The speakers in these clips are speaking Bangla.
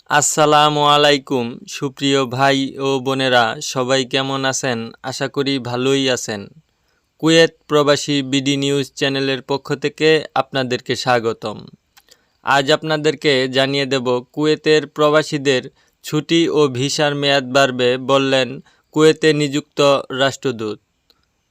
আসসালামু আলাইকুম সুপ্রিয় ভাই ও বোনেরা, সবাই কেমন আছেন? আশা করি ভালোই আছেন। কুয়েত প্রবাসী বিডি নিউজ চ্যানেলের পক্ষ থেকে আপনাদেরকে স্বাগতম। আজ আপনাদেরকে জানিয়ে দেব কুয়েতের প্রবাসীদের ছুটি ও ভিসার মেয়াদ বাড়বে বললেন কুয়েতে নিযুক্ত রাষ্ট্রদূত।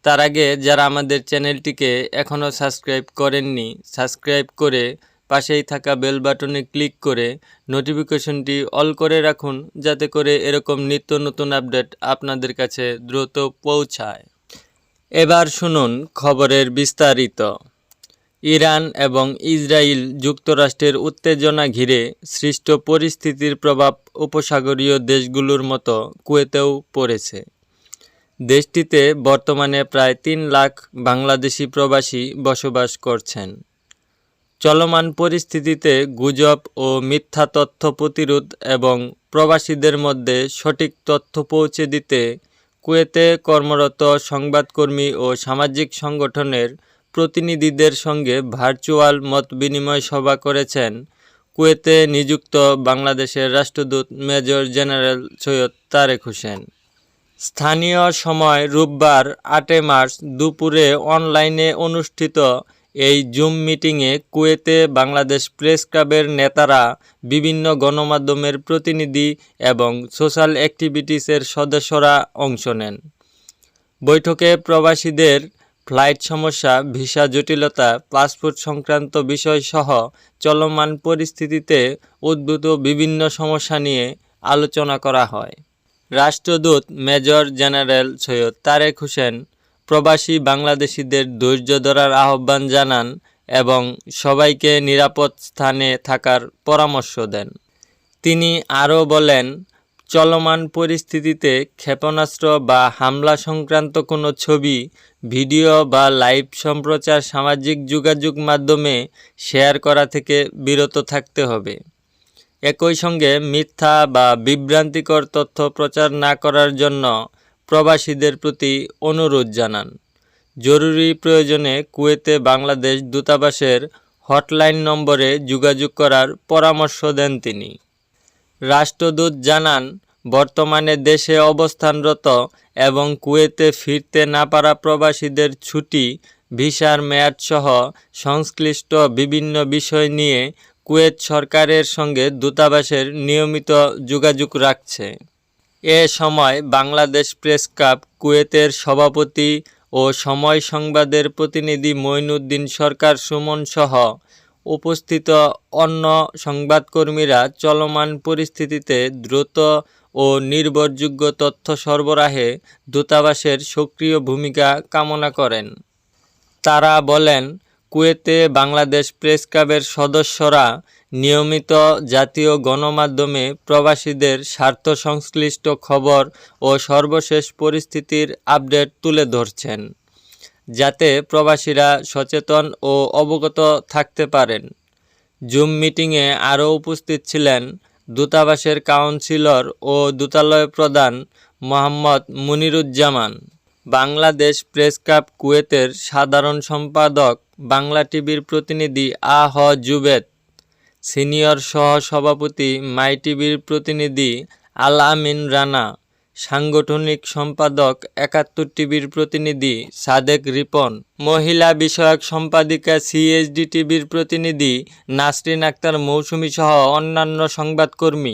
তার আগে যারা আমাদের চ্যানেলটিকে এখনও সাবস্ক্রাইব করেননি, সাবস্ক্রাইব করে পাশেই থাকা বেল বাটনে ক্লিক করে নোটিফিকেশনটি অল করে রাখুন, যাতে করে এরকম নিত্য নতুন আপডেট আপনাদের কাছে দ্রুত পৌঁছায়। এবার শুনুন খবরের বিস্তারিত। ইরান এবং ইসরায়েল যুক্তরাষ্ট্রের উত্তেজনা ঘিরে সৃষ্ট পরিস্থিতির প্রভাব উপসাগরীয় দেশগুলোর মতো কুয়েতেও পড়েছে। দেশটিতে বর্তমানে প্রায় ৩ লাখ বাংলাদেশি প্রবাসী বসবাস করছেন। চলমান পরিস্থিতিতে গুজব ও মিথ্যা তথ্য প্রতিরোধ এবং প্রবাসীদের মধ্যে সঠিক তথ্য পৌঁছে দিতে কুয়েতে কর্মরত সংবাদকর্মী ও সামাজিক সংগঠনের প্রতিনিধিদের সঙ্গে ভার্চুয়াল মতবিনিময় সভা করেছেন কুয়েতে নিযুক্ত বাংলাদেশের রাষ্ট্রদূত মেজর জেনারেল সৈয়দ তারেক হোসেন। স্থানীয় সময় রোববার ৮ মার্চ দুপুরে অনলাইনে অনুষ্ঠিত এই জুম মিটিংয়ে কুয়েতে বাংলাদেশ প্রেস ক্লাবের নেতারা, বিভিন্ন গণমাধ্যমের প্রতিনিধি এবং সোশ্যাল অ্যাক্টিভিটিসের সদস্যরা অংশ নেন। বৈঠকে প্রবাসীদের ফ্লাইট সমস্যা, ভিসা জটিলতা, পাসপোর্ট সংক্রান্ত বিষয়সহ চলমান পরিস্থিতিতে উদ্ভূত বিভিন্ন সমস্যা নিয়ে আলোচনা করা হয়। রাষ্ট্রদূত মেজর জেনারেল সৈয়দ তারেক হোসেন প্রবাসী বাংলাদেশিদের ধৈর্য ধরার আহ্বান জানান এবং সবাইকে নিরাপদ স্থানে থাকার পরামর্শ দেন। তিনি আরও বলেন, চলমান পরিস্থিতিতে ক্ষেপণাস্ত্র বা হামলা সংক্রান্ত কোনো ছবি, ভিডিও বা লাইভ সম্প্রচার সামাজিক যোগাযোগ মাধ্যমে শেয়ার করা থেকে বিরত থাকতে হবে। একই সঙ্গে মিথ্যা বা বিভ্রান্তিকর তথ্য প্রচার না করার জন্য প্রবাসীদের প্রতি অনুরোধ জানান। জরুরি প্রয়োজনে কুয়েতে বাংলাদেশ দূতাবাসের হটলাইন নম্বরে যোগাযোগ করার পরামর্শ দেন তিনি। রাষ্ট্রদূত জানান, বর্তমানে দেশে অবস্থানরত এবং কুয়েতে ফিরতে না পারা প্রবাসীদের ছুটি, ভিসার মেয়াদসহ সংশ্লিষ্ট বিভিন্ন বিষয় নিয়ে কুয়েত সরকারের সঙ্গে দূতাবাসের নিয়মিত যোগাযোগ রাখছে। এ সময় বাংলাদেশ প্রেস ক্লাব কুয়েতের সভাপতি ও সময় সংবাদের প্রতিনিধি মঈনুদ্দিন সরকার সুমন সহ উপস্থিত অন্য সংবাদকর্মীরা চলমান পরিস্থিতিতে দ্রুত ও নির্ভরযোগ্য তথ্য সরবরাহে দূতাবাসের সক্রিয় ভূমিকা কামনা করেন। তারা বলেন, কুয়েতে বাংলাদেশ প্রেস ক্লাবের সদস্যরা নিয়মিত জাতীয় গণমাধ্যমে প্রবাসীদের স্বার্থ সংশ্লিষ্ট খবর ও সর্বশেষ পরিস্থিতির আপডেট তুলে ধরছেন, যাতে প্রবাসীরা সচেতন ও অবগত থাকতে পারেন। জুম মিটিংয়ে আরও উপস্থিত ছিলেন দূতাবাসের কাউন্সিলর ও দূতালয় প্রধান মোহাম্মদ মুনিরুজ্জামান, বাংলাদেশ প্রেস ক্লাব কুয়েতের সাধারণ সম্পাদক, বাংলা টিভির প্রতিনিধি আহ জুবেদ, সিনিয়র সহ-সভাপতি মাই টিভির প্রতিনিধি আল আমিন রানা, সাংগঠনিক সম্পাদক ৭১ টিভির প্রতিনিধি সাদেক রিপন, মহিলা বিষয়ক সম্পাদিকা সিএসডি টিভির প্রতিনিধি নাসরিন আক্তার মৌসুমী সহ অন্যান্য সংবাদকর্মী।